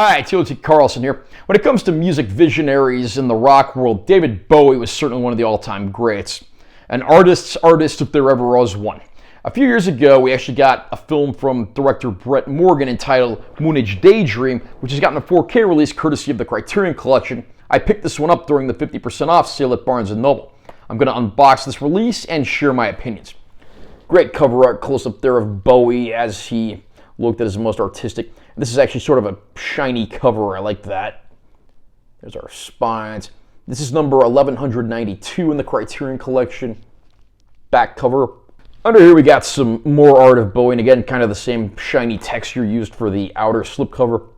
Hi, T.O.T. Carlson here. When it comes to music visionaries in the rock world, David Bowie was certainly one of the all-time greats. An artist's artist if there ever was one. A few years ago, we actually got a film from director Brett Morgan entitled Moonage Daydream, which has gotten a 4K release courtesy of the Criterion collection. I picked this one up during the 50% off sale at Barnes & Noble. I'm going to unbox this release and share my opinions. Great cover art close-up there of Bowie as he looked at his most artistic. This is actually sort of a shiny cover. I like that. There's our spines. This is number 1192 in the Criterion collection. Back cover. Under here we got some more art of Bowie, and again, kind of the same shiny texture used for the outer slipcover.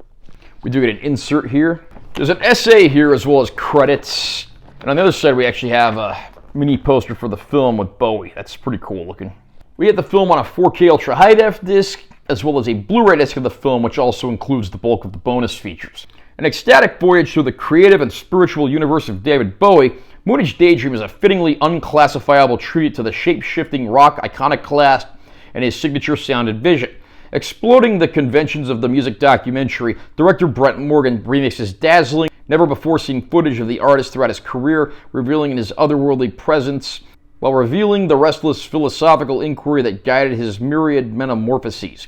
We do get an insert here. There's an essay here as well as credits. And on the other side we actually have a mini poster for the film with Bowie. That's pretty cool looking. We get the film on a 4K Ultra High Def disc, as well as a Blu-ray disc of the film, which also includes the bulk of the bonus features. An ecstatic voyage through the creative and spiritual universe of David Bowie, Moonage Daydream is a fittingly unclassifiable tribute to the shape-shifting rock iconoclast and his signature sound and vision. Exploding the conventions of the music documentary, director Brett Morgan remixes dazzling, never-before-seen footage of the artist throughout his career, revealing his otherworldly presence, while revealing the restless philosophical inquiry that guided his myriad metamorphoses.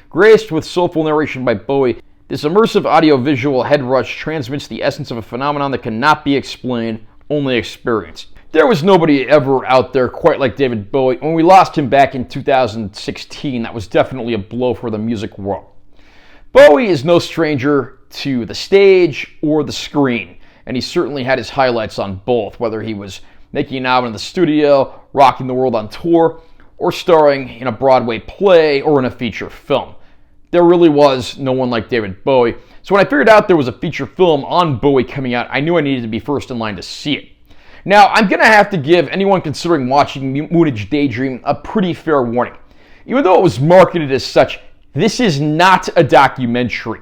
Graced with soulful narration by Bowie, this immersive audio-visual head rush transmits the essence of a phenomenon that cannot be explained, only experienced. There was nobody ever out there quite like David Bowie. When we lost him back in 2016, that was definitely a blow for the music world. Bowie is no stranger to the stage or the screen, and he certainly had his highlights on both, whether he was making an album in the studio, rocking the world on tour, or starring in a Broadway play or in a feature film. There really was no one like David Bowie, so when I figured out there was a feature film on Bowie coming out, I knew I needed to be first in line to see it. Now, I'm going to have to give anyone considering watching Moonage Daydream a pretty fair warning. Even though it was marketed as such, this is not a documentary.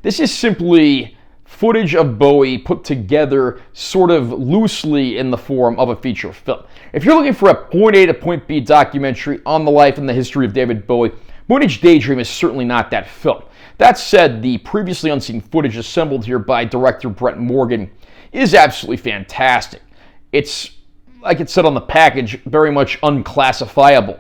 This is simply footage of Bowie put together sort of loosely in the form of a feature film. If you're looking for a point A to point B documentary on the life and the history of David Bowie, Moonage Daydream is certainly not that film. That said, the previously unseen footage assembled here by director Brett Morgan is absolutely fantastic. It's, like it said on the package, very much unclassifiable.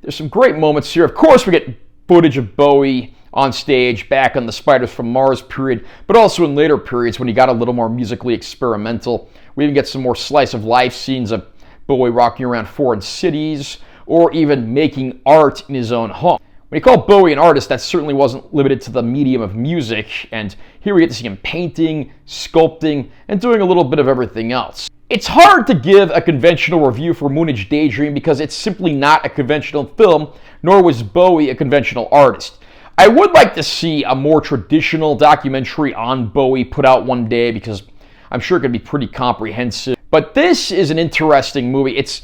There's some great moments here. Of course, we get footage of Bowie on stage back on the Spiders from Mars period, but also in later periods when he got a little more musically experimental. We even get some more slice of life scenes of Bowie rocking around foreign cities, or even making art in his own home. When he called Bowie an artist, that certainly wasn't limited to the medium of music, and here we get to see him painting, sculpting, and doing a little bit of everything else. It's hard to give a conventional review for Moonage Daydream because it's simply not a conventional film, nor was Bowie a conventional artist. I would like to see a more traditional documentary on Bowie put out one day because I'm sure it could be pretty comprehensive. But this is an interesting movie. It's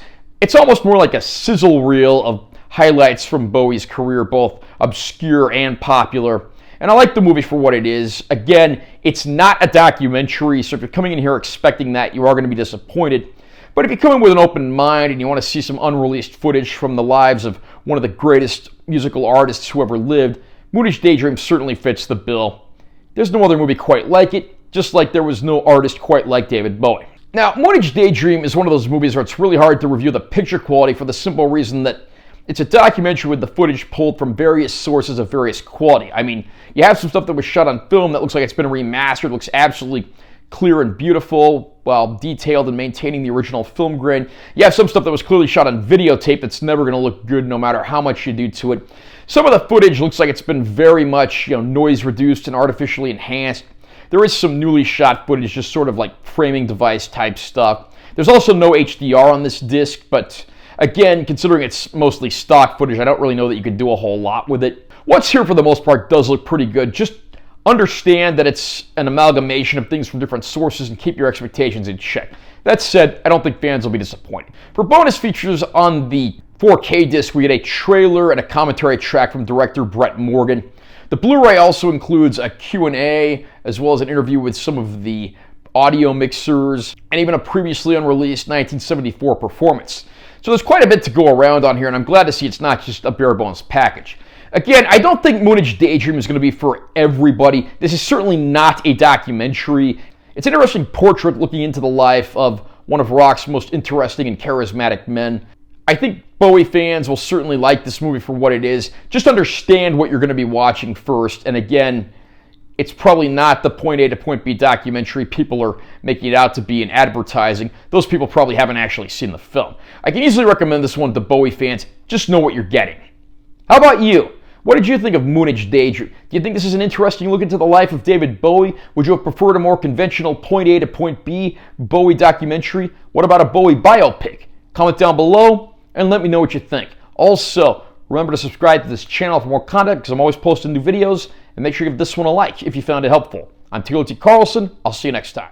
almost more like a sizzle reel of highlights from Bowie's career, both obscure and popular. And I like the movie for what it is. Again, it's not a documentary, so if you're coming in here expecting that, you are going to be disappointed. But if you come in with an open mind and you want to see some unreleased footage from the lives of one of the greatest musical artists who ever lived, Moonage Daydream certainly fits the bill. There's no other movie quite like it, just like there was no artist quite like David Bowie. Now, Moonage Daydream is one of those movies where it's really hard to review the picture quality for the simple reason that it's a documentary with the footage pulled from various sources of various quality. I mean, you have some stuff that was shot on film that looks like it's been remastered, looks absolutely clear and beautiful, while detailed and maintaining the original film grain. You have some stuff that was clearly shot on videotape that's never going to look good no matter how much you do to it. Some of the footage looks like it's been very much, noise reduced and artificially enhanced. There is some newly shot footage, just sort of like framing device type stuff. There's also no HDR on this disc, but again, considering it's mostly stock footage, I don't really know that you could do a whole lot with it. What's here for the most part does look pretty good. Just understand that it's an amalgamation of things from different sources and keep your expectations in check. That said, I don't think fans will be disappointed. For bonus features on the 4K disc, we get a trailer and a commentary track from director Brett Morgan. The Blu-ray also includes a Q&A, as well as an interview with some of the audio mixers, and even a previously unreleased 1974 performance. So there's quite a bit to go around on here, and I'm glad to see it's not just a bare bones package. Again, I don't think Moonage Daydream is going to be for everybody. This is certainly not a documentary. It's an interesting portrait looking into the life of one of rock's most interesting and charismatic men. I think Bowie fans will certainly like this movie for what it is. Just understand what you're going to be watching first. And again, it's probably not the point A to point B documentary people are making it out to be in advertising. Those people probably haven't actually seen the film. I can easily recommend this one to Bowie fans. Just know what you're getting. How about you? What did you think of Moonage Daydream? Do you think this is an interesting look into the life of David Bowie? Would you have preferred a more conventional point A to point B Bowie documentary? What about a Bowie biopic? Comment down below and let me know what you think. Also, remember to subscribe to this channel for more content because I'm always posting new videos, and make sure you give this one a like if you found it helpful. I'm T. Carlson. I'll see you next time.